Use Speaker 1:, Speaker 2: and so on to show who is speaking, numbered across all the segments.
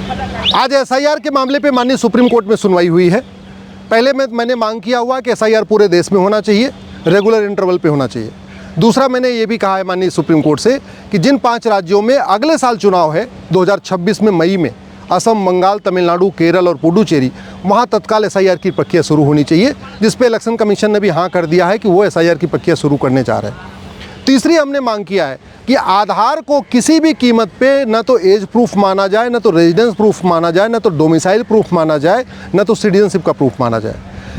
Speaker 1: आज एसआईआर के मामले पे माननीय सुप्रीम कोर्ट में सुनवाई हुई है। पहले मैंने मांग किया हुआ कि एसआईआर पूरे देश में होना चाहिए, रेगुलर इंटरवल पे होना चाहिए। दूसरा, मैंने ये भी कहा है माननीय सुप्रीम कोर्ट से कि जिन 5 राज्यों में अगले साल चुनाव है 2026 में मई में, असम, बंगाल, तमिलनाडु, केरल और पुडुचेरी, वहाँ तत्काल एसआईआर की प्रक्रिया शुरू होनी चाहिए, जिस पे इलेक्शन कमीशन ने भी हाँ कर दिया है कि वो एसआईआर की प्रक्रिया शुरू करने जा रहे हैं। तीसरी, हमने मांग किया है कि आधार को किसी भी कीमत पे न तो एज प्रूफ माना जाए, न तो रेजिडेंस प्रूफ माना जाए, न तो डोमिसाइल प्रूफ माना जाए, न तो सिटीजनशिप का प्रूफ माना जाए।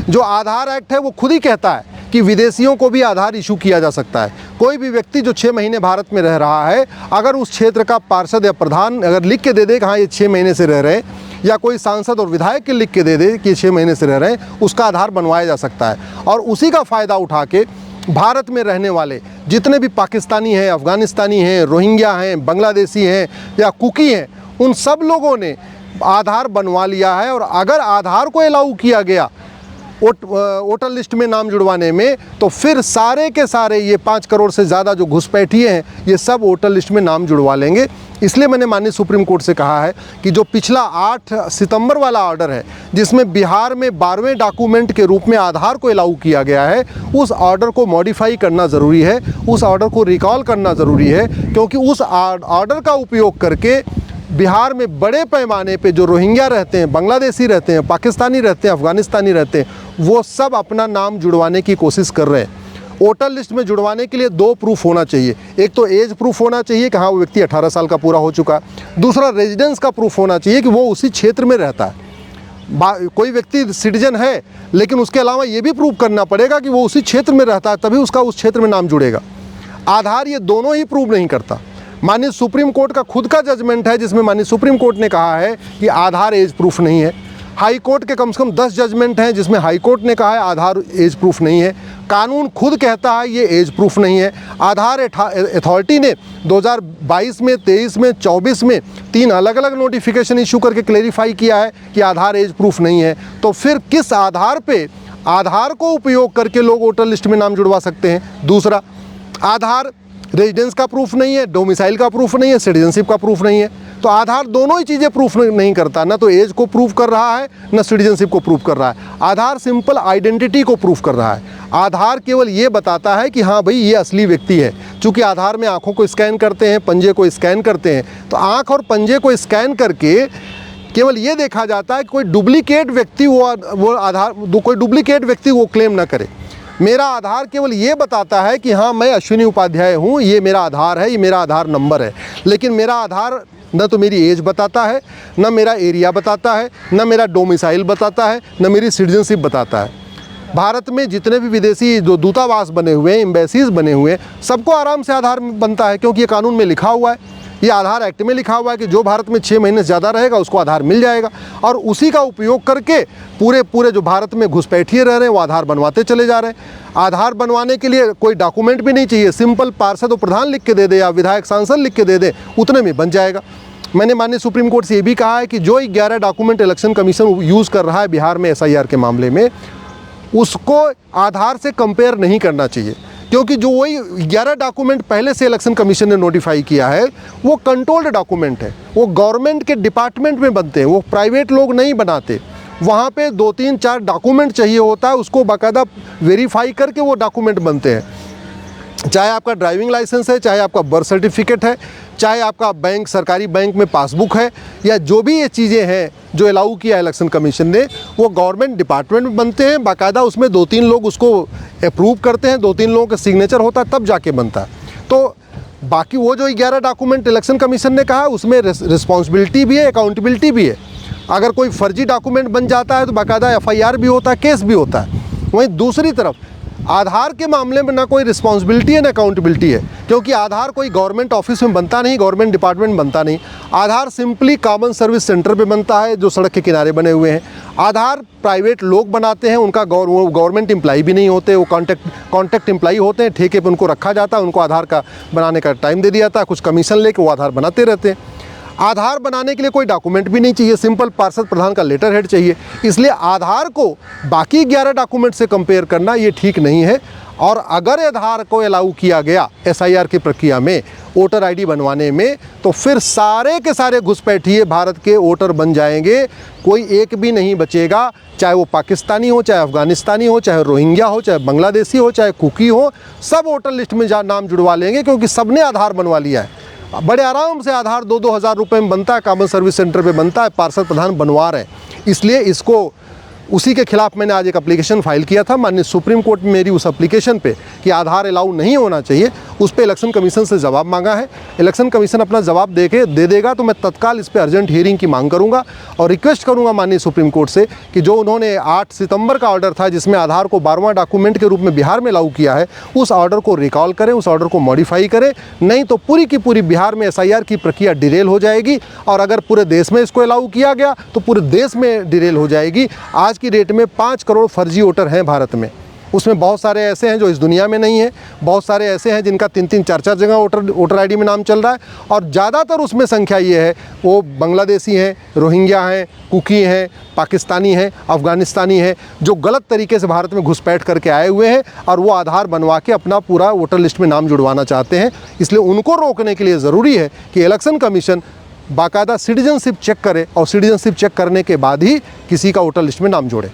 Speaker 1: जो आधार एक्ट है वो खुद ही कहता है कि विदेशियों को भी आधार इशू किया जा सकता है। कोई भी व्यक्ति जो 6 महीने भारत में रह रहा है, अगर उस क्षेत्र का पार्षद या प्रधान अगर लिख के दे दे कि हाँ ये 6 महीने से रह रहे हैं, या कोई सांसद और विधायक के लिख के दे दे कि 6 महीने से रह रहे हैं, उसका आधार बनवाया जा सकता है। और उसी का फ़ायदा उठा के भारत में रहने वाले जितने भी पाकिस्तानी हैं, अफ़गानिस्तानी हैं, रोहिंग्या हैं, बांग्लादेशी हैं या कुकी हैं, उन सब लोगों ने आधार बनवा लिया है। और अगर आधार को अलाउ किया गया वोटर लिस्ट में नाम जुड़वाने में, तो फिर सारे के सारे ये 5 करोड़ से ज़्यादा जो घुसपैठिए हैं, ये सब वोटर लिस्ट में नाम जुड़वा लेंगे। इसलिए मैंने माननीय सुप्रीम कोर्ट से कहा है कि जो पिछला 8 सितंबर वाला ऑर्डर है, जिसमें बिहार में 12वें डॉक्यूमेंट के रूप में आधार को अलाउ किया गया है, उस ऑर्डर को मॉडिफाई करना ज़रूरी है, उस ऑर्डर को रिकॉल करना ज़रूरी है, क्योंकि उस ऑर्डर का उपयोग करके बिहार में बड़े पैमाने पे जो रोहिंग्या रहते हैं, बांग्लादेशी रहते हैं, पाकिस्तानी रहते हैं, अफ़गानिस्तानी रहते हैं, वो सब अपना नाम जुड़वाने की कोशिश कर रहे हैं। वोटर लिस्ट में जुड़वाने के लिए 2 प्रूफ होना चाहिए। एक तो एज प्रूफ होना चाहिए कि हाँ वो व्यक्ति 18 साल का पूरा हो चुका है। दूसरा, रेजिडेंस का प्रूफ होना चाहिए कि वो उसी क्षेत्र में रहता है। कोई व्यक्ति सिटीजन है, लेकिन उसके अलावा ये भी प्रूफ करना पड़ेगा कि वो उसी क्षेत्र में रहता है, तभी उसका उस क्षेत्र में नाम जुड़ेगा। आधार ये दोनों ही प्रूव नहीं करता। माननीय सुप्रीम कोर्ट का खुद का जजमेंट है, जिसमें माननीय सुप्रीम कोर्ट ने कहा है कि आधार एज प्रूफ नहीं है। हाई कोर्ट के कम से कम 10 जजमेंट हैं, जिसमें हाई कोर्ट ने कहा है आधार एज प्रूफ नहीं है। कानून खुद कहता है ये एज प्रूफ नहीं है। आधार अथॉरिटी ने 2022 में, 23 में, 24 में 3 अलग अलग नोटिफिकेशन इशू करके क्लेरिफाई किया है कि आधार एज प्रूफ नहीं है। तो फिर किस आधार पे आधार को उपयोग करके लोग वोटर लिस्ट में नाम जुड़वा सकते हैं? दूसरा, आधार रेजिडेंस का प्रूफ नहीं है, डोमिसाइल का प्रूफ नहीं है, सिटीजनशिप का प्रूफ नहीं है। तो आधार दोनों ही चीज़ें प्रूफ नहीं करता, ना तो एज को प्रूफ कर रहा है, ना सिटीजनशिप को प्रूफ कर रहा है। आधार सिंपल आइडेंटिटी को प्रूफ कर रहा है। आधार केवल ये बताता है कि हाँ भाई ये असली व्यक्ति है। चूँकि आधार में आँखों को स्कैन करते हैं, पंजे को स्कैन करते हैं, तो आँख और पंजे को स्कैन करके केवल ये देखा जाता है कि कोई डुप्लीकेट व्यक्ति कोई डुप्लीकेट व्यक्ति वो क्लेम ना करे। मेरा आधार केवल ये बताता है कि हाँ मैं अश्विनी उपाध्याय हूँ, ये मेरा आधार है, ये मेरा आधार नंबर है। लेकिन मेरा आधार न तो मेरी एज बताता है, न मेरा एरिया बताता है, न मेरा डोमिसाइल बताता है, न मेरी सिटीजनशिप बताता है। भारत में जितने भी विदेशी जो दूतावास बने हुए हैं, एम्बेसीज बने हुए हैं, सबको आराम से आधार बनता है, क्योंकि ये कानून में लिखा हुआ है, ये आधार एक्ट में लिखा हुआ है कि जो भारत में 6 महीने से ज़्यादा रहेगा उसको आधार मिल जाएगा। और उसी का उपयोग करके पूरे जो भारत में घुसपैठिए रह रहे हैं वो आधार बनवाते चले जा रहे हैं। आधार बनवाने के लिए कोई डॉक्यूमेंट भी नहीं चाहिए, सिंपल पार्षद और प्रधान लिख के दे दे या विधायक सांसद लिख के दे दे, उतने में बन जाएगा। मैंने माननीय सुप्रीम कोर्ट से ये भी कहा है कि जो 11 डॉक्यूमेंट इलेक्शन कमीशन यूज़ कर रहा है बिहार में एसआईआर के मामले में, उसको आधार से कंपेयर नहीं करना चाहिए, क्योंकि जो वही 11 डॉक्यूमेंट पहले से इलेक्शन कमीशन ने नोटिफाई किया है वो कंट्रोल्ड डॉक्यूमेंट है, वो गवर्नमेंट के डिपार्टमेंट में बनते हैं, वो प्राइवेट लोग नहीं बनाते। वहाँ पे 2, 3, 4 डॉक्यूमेंट चाहिए होता है, उसको बाकायदा वेरीफाई करके वो डॉक्यूमेंट बनते हैं। चाहे आपका ड्राइविंग लाइसेंस है, चाहे आपका बर्थ सर्टिफिकेट है, चाहे आपका बैंक, सरकारी बैंक में पासबुक है, या जो भी ये चीज़ें हैं जो अलाउ किया इलेक्शन कमीशन ने, वो गवर्नमेंट डिपार्टमेंट में बनते हैं। बाकायदा उसमें 2-3 लोग उसको अप्रूव करते हैं, 2-3 लोगों का सिग्नेचर होता है, तब जाके बनता है। तो बाकी वो जो 11 डॉक्यूमेंट इलेक्शन कमीशन ने कहा उसमें रिस्पॉन्सिबिलिटी भी है, अकाउंटेबिलिटी भी है। अगर कोई फर्जी डॉक्यूमेंट बन जाता है तो बाकायदा एफआईआर भी होता है, केस भी होता है। वहीं दूसरी तरफ आधार के मामले में ना कोई रिस्पॉन्सिबिलिटी है ना अकाउंटेबिलिटी है, क्योंकि आधार कोई गवर्नमेंट ऑफिस में बनता नहीं, गवर्नमेंट डिपार्टमेंट में बनता नहीं। आधार सिंपली कॉमन सर्विस सेंटर पे बनता है जो सड़क के किनारे बने हुए हैं। आधार प्राइवेट लोग बनाते हैं, उनका गवर्नमेंट एम्प्लॉई भी नहीं होते, वो कॉन्ट्रैक्ट एम्प्लॉई होते हैं, ठेके पे उनको रखा जाता है, उनको आधार का बनाने का टाइम दे दिया जाता है, कुछ कमीशन लेके वो आधार बनाते रहते हैं। आधार बनाने के लिए कोई डॉक्यूमेंट भी नहीं चाहिए, सिंपल पार्षद प्रधान का लेटर हेड चाहिए। इसलिए आधार को बाकी 11 डॉक्यूमेंट से कंपेयर करना ये ठीक नहीं है। और अगर आधार को अलाउ किया गया एसआईआर की प्रक्रिया में वोटर आईडी बनवाने में, तो फिर सारे के सारे घुसपैठिए भारत के वोटर बन जाएंगे, कोई एक भी नहीं बचेगा, चाहे वो पाकिस्तानी हो, चाहे अफ़गानिस्तानी हो, चाहे रोहिंग्या हो, चाहे बांग्लादेशी हो, चाहे कुकी हो, सब वोटर लिस्ट में नाम जुड़वा लेंगे, क्योंकि सबने आधार बनवा लिया है। बड़े आराम से आधार 2-2 हज़ार रुपये में बनता है, कॉमन सर्विस सेंटर पे बनता है, पार्षद प्रधान बनवा रहे हैं। इसलिए इसको उसी के खिलाफ मैंने आज एक एप्लीकेशन फाइल किया था माननीय सुप्रीम कोर्ट में। मेरी उस एप्लीकेशन पे कि आधार अलाउ नहीं होना चाहिए, उस पे इलेक्शन कमीशन से जवाब मांगा है। इलेक्शन कमीशन अपना जवाब दे देगा तो मैं तत्काल इस पे अर्जेंट हियरिंग की मांग करूंगा और रिक्वेस्ट करूंगा माननीय सुप्रीम कोर्ट से कि जो उन्होंने 8 सितंबर का ऑर्डर था जिसमें आधार को 12वां डॉक्यूमेंट के रूप में बिहार में लागू किया है, उस ऑर्डर को रिकॉल करें, उस ऑर्डर को मॉडिफाई करें, नहीं तो पूरी की पूरी बिहार में एसआईआर की प्रक्रिया डिरेल हो जाएगी। और अगर पूरे देश में इसको अलाउ किया गया तो पूरे देश में डिरेल हो जाएगी। आज की डेट में 5 करोड़ फर्जी वोटर हैं भारत में, उसमें बहुत सारे ऐसे हैं जो इस दुनिया में नहीं है, बहुत सारे ऐसे हैं जिनका 3-3 4-4 जगह वोटर आईडी में नाम चल रहा है, और ज़्यादातर उसमें संख्या ये है वो बांग्लादेशी हैं, रोहिंग्या हैं, कुकी हैं, पाकिस्तानी हैं, अफ़गानिस्तानी हैं, जो गलत तरीके से भारत में घुसपैठ करके आए हुए हैं और वो आधार बनवा के अपना पूरा वोटर लिस्ट में नाम जुड़वाना चाहते हैं। इसलिए उनको रोकने के लिए ज़रूरी है कि इलेक्शन कमीशन बाकायदा सिटीजनशिप चेक करे और सिटीजनशिप चेक करने के बाद ही किसी का वोटर लिस्ट में नाम जोड़े।